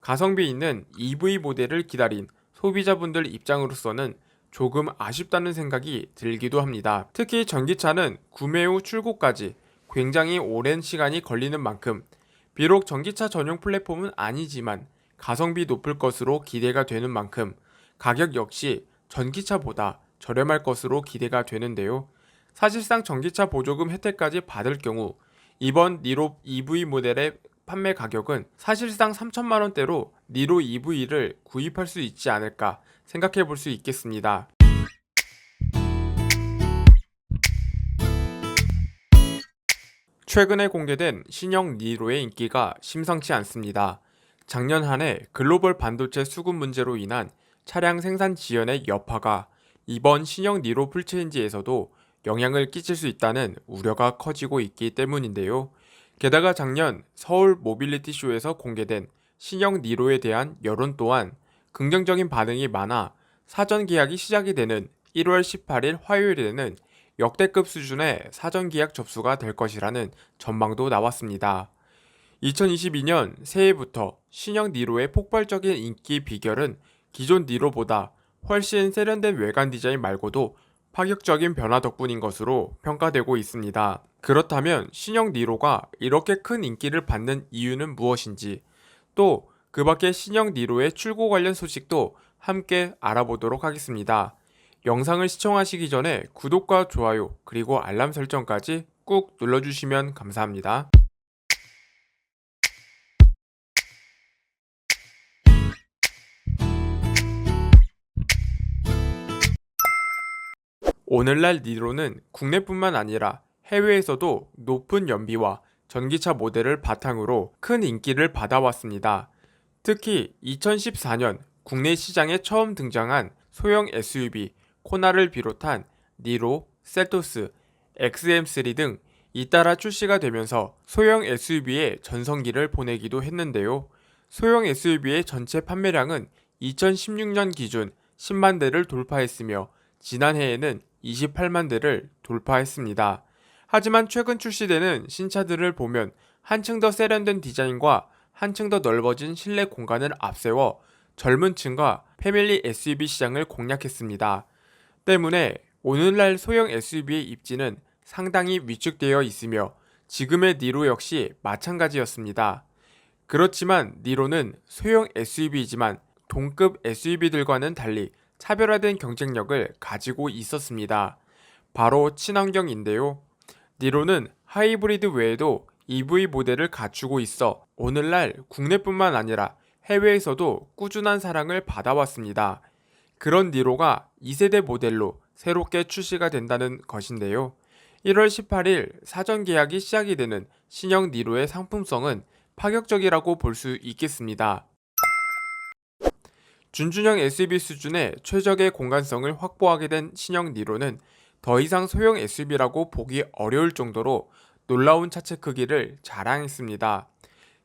가성비 있는 EV 모델을 기다린 소비자분들 입장으로서는 조금 아쉽다는 생각이 들기도 합니다. 특히 전기차는 구매 후 출고까지 굉장히 오랜 시간이 걸리는 만큼 비록 전기차 전용 플랫폼은 아니지만 가성비 높을 것으로 기대가 되는 만큼 가격 역시 전기차보다 저렴할 것으로 기대가 되는데요. 사실상 전기차 보조금 혜택까지 받을 경우 이번 니로 EV 모델의 판매 가격은 사실상 3천만 원대로 니로 EV를 구입할 수 있지 않을까 생각해 볼 수 있겠습니다. 최근에 공개된 신형 니로의 인기가 심상치 않습니다. 작년 한 해 글로벌 반도체 수급 문제로 인한 차량 생산 지연의 여파가 이번 신형 니로 풀체인지에서도 영향을 끼칠 수 있다는 우려가 커지고 있기 때문인데요. 게다가 작년 서울 모빌리티 쇼에서 공개된 신형 니로에 대한 여론 또한 긍정적인 반응이 많아 사전 계약이 시작이 되는 1월 18일 화요일에는 역대급 수준의 사전 계약 접수가 될 것이라는 전망도 나왔습니다. 2022년 새해부터 신형 니로의 폭발적인 인기 비결은 기존 니로보다 훨씬 세련된 외관 디자인 말고도 파격적인 변화 덕분인 것으로 평가되고 있습니다. 그렇다면 신형 니로가 이렇게 큰 인기를 받는 이유는 무엇인지, 또 그 밖에 신형 니로의 출고 관련 소식도 함께 알아보도록 하겠습니다. 영상을 시청하시기 전에 구독과 좋아요 그리고 알람 설정까지 꾹 눌러주시면 감사합니다. 오늘날 니로는 국내뿐만 아니라 해외에서도 높은 연비와 전기차 모델을 바탕으로 큰 인기를 받아왔습니다. 특히 2014년 국내 시장에 처음 등장한 소형 SUV 코나를 비롯한 니로, 셀토스, XM3 등 잇따라 출시가 되면서 소형 SUV의 전성기를 보내기도 했는데요. 소형 SUV의 전체 판매량은 2016년 기준 10만 대를 돌파했으며 지난해에는 28만 대를 돌파했습니다. 하지만 최근 출시되는 신차들을 보면 한층 더 세련된 디자인과 한층 더 넓어진 실내 공간을 앞세워 젊은 층과 패밀리 SUV 시장을 공략했습니다. 때문에 오늘날 소형 SUV의 입지는 상당히 위축되어 있으며 지금의 니로 역시 마찬가지였습니다. 그렇지만 니로는 소형 SUV이지만 동급 SUV들과는 달리 차별화된 경쟁력을 가지고 있었습니다. 바로 친환경인데요. 니로는 하이브리드 외에도 EV 모델을 갖추고 있어 오늘날 국내뿐만 아니라 해외에서도 꾸준한 사랑을 받아왔습니다. 그런 니로가 2세대 모델로 새롭게 출시가 된다는 것인데요. 1월 18일 사전 계약이 시작이 되는 신형 니로의 상품성은 파격적이라고 볼 수 있겠습니다. 준준형 SUV 수준의 최적의 공간성을 확보하게 된 신형 니로는 더 이상 소형 SUV라고 보기 어려울 정도로 놀라운 차체 크기를 자랑했습니다.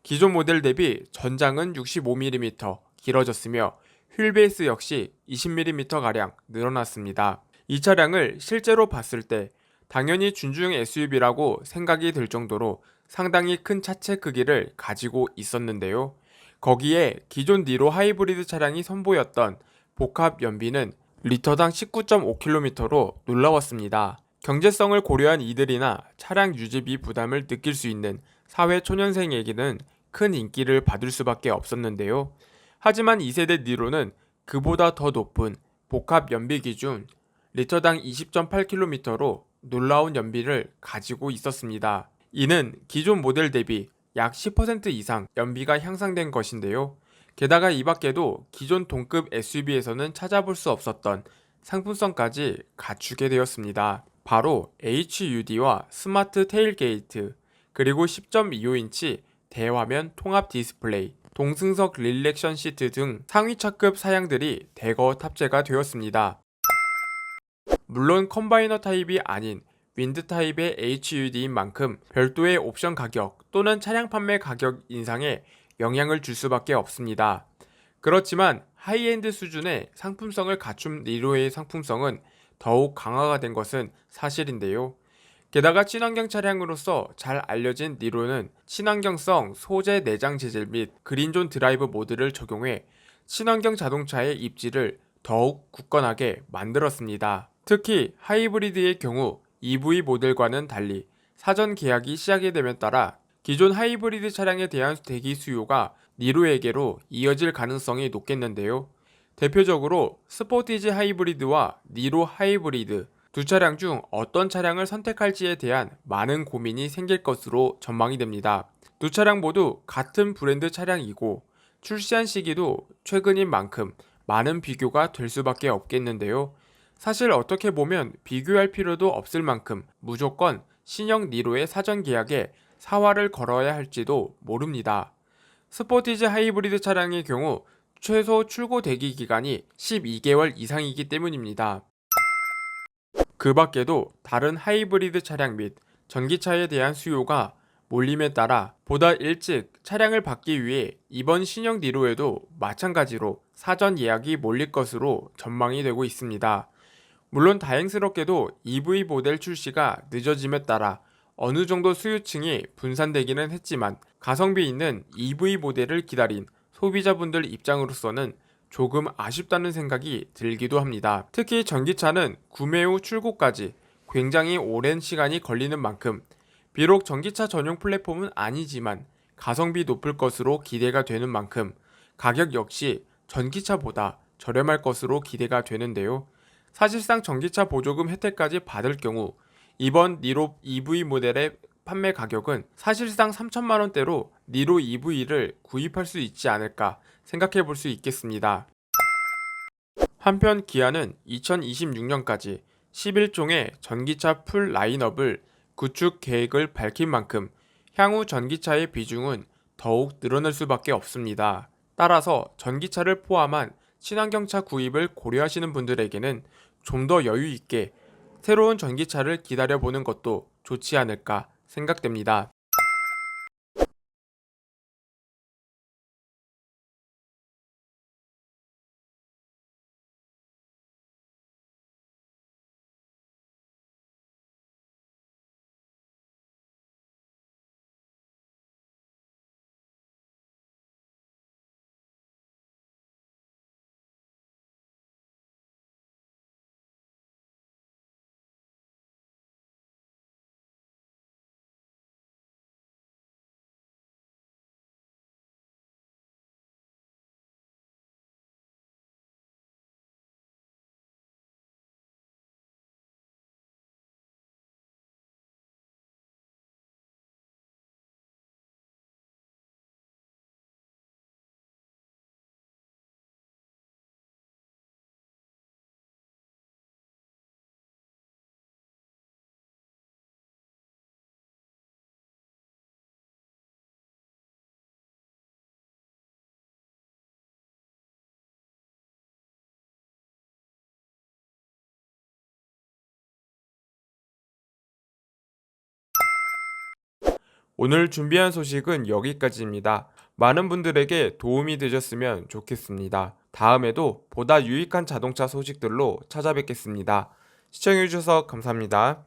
기존 모델 대비 전장은 65mm 길어졌으며 휠베이스 역시 20mm가량 늘어났습니다. 이 차량을 실제로 봤을 때 당연히 준중형 SUV라고 생각이 들 정도로 상당히 큰 차체 크기를 가지고 있었는데요. 거기에 기존 니로 하이브리드 차량이 선보였던 복합 연비는 리터당 19.5km로 놀라웠습니다. 경제성을 고려한 이들이나 차량 유지비 부담을 느낄 수 있는 사회 초년생에게는 큰 인기를 받을 수밖에 없었는데요. 하지만 2세대 니로는 그보다 더 높은 복합 연비 기준 리터당 20.8km로 놀라운 연비를 가지고 있었습니다. 이는 기존 모델 대비 약 10% 이상 연비가 향상된 것인데요. 게다가 이 밖에도 기존 동급 SUV에서는 찾아볼 수 없었던 상품성까지 갖추게 되었습니다. 바로 HUD와 스마트 테일게이트, 그리고 10.25인치 대화면 통합 디스플레이, 동승석 릴렉션 시트 등 상위차급 사양들이 대거 탑재가 되었습니다. 물론 컴바이너 타입이 아닌 윈드 타입의 HUD인 만큼 별도의 옵션 가격 또는 차량 판매 가격 인상에 영향을 줄 수밖에 없습니다. 그렇지만 하이엔드 수준의 상품성을 갖춘 니로의 상품성은 더욱 강화가 된 것은 사실인데요. 게다가 친환경 차량으로서 잘 알려진 니로는 친환경성 소재 내장 재질 및 그린존 드라이브 모드를 적용해 친환경 자동차의 입지를 더욱 굳건하게 만들었습니다. 특히 하이브리드의 경우 EV 모델과는 달리 사전 계약이 시작이 됨에 따라 기존 하이브리드 차량에 대한 대기 수요가 니로에게로 이어질 가능성이 높겠는데요. 대표적으로 스포티지 하이브리드와 니로 하이브리드 두 차량 중 어떤 차량을 선택할지에 대한 많은 고민이 생길 것으로 전망이 됩니다. 두 차량 모두 같은 브랜드 차량이고 출시한 시기도 최근인 만큼 많은 비교가 될 수밖에 없겠는데요. 사실 어떻게 보면 비교할 필요도 없을 만큼 무조건 신형 니로의 사전 계약에 사활을 걸어야 할지도 모릅니다. 스포티지 하이브리드 차량의 경우 최소 출고 대기 기간이 12개월 이상이기 때문입니다. 그 밖에도 다른 하이브리드 차량 및 전기차에 대한 수요가 몰림에 따라 보다 일찍 차량을 받기 위해 이번 신형 니로에도 마찬가지로 사전 예약이 몰릴 것으로 전망이 되고 있습니다. 물론 다행스럽게도 EV 모델 출시가 늦어짐에 따라 어느 정도 수요층이 분산되기는 했지만 가성비 있는 EV 모델을 기다린 소비자분들 입장으로서는 조금 아쉽다는 생각이 들기도 합니다. 특히 전기차는 구매 후 출고까지 굉장히 오랜 시간이 걸리는 만큼 비록 전기차 전용 플랫폼은 아니지만 가성비 높을 것으로 기대가 되는 만큼 가격 역시 전기차보다 저렴할 것으로 기대가 되는데요. 사실상 전기차 보조금 혜택까지 받을 경우 이번 니로 EV 모델의 판매 가격은 사실상 3천만 원대로 니로 EV를 구입할 수 있지 않을까 생각해 볼 수 있겠습니다. 한편 기아는 2026년까지 11종의 전기차 풀 라인업을 구축 계획을 밝힌 만큼 향후 전기차의 비중은 더욱 늘어날 수밖에 없습니다. 따라서 전기차를 포함한 친환경차 구입을 고려하시는 분들에게는 좀 더 여유 있게 새로운 전기차를 기다려보는 것도 좋지 않을까 생각됩니다. 오늘 준비한 소식은 여기까지입니다. 많은 분들에게 도움이 되셨으면 좋겠습니다. 다음에도 보다 유익한 자동차 소식들로 찾아뵙겠습니다. 시청해주셔서 감사합니다.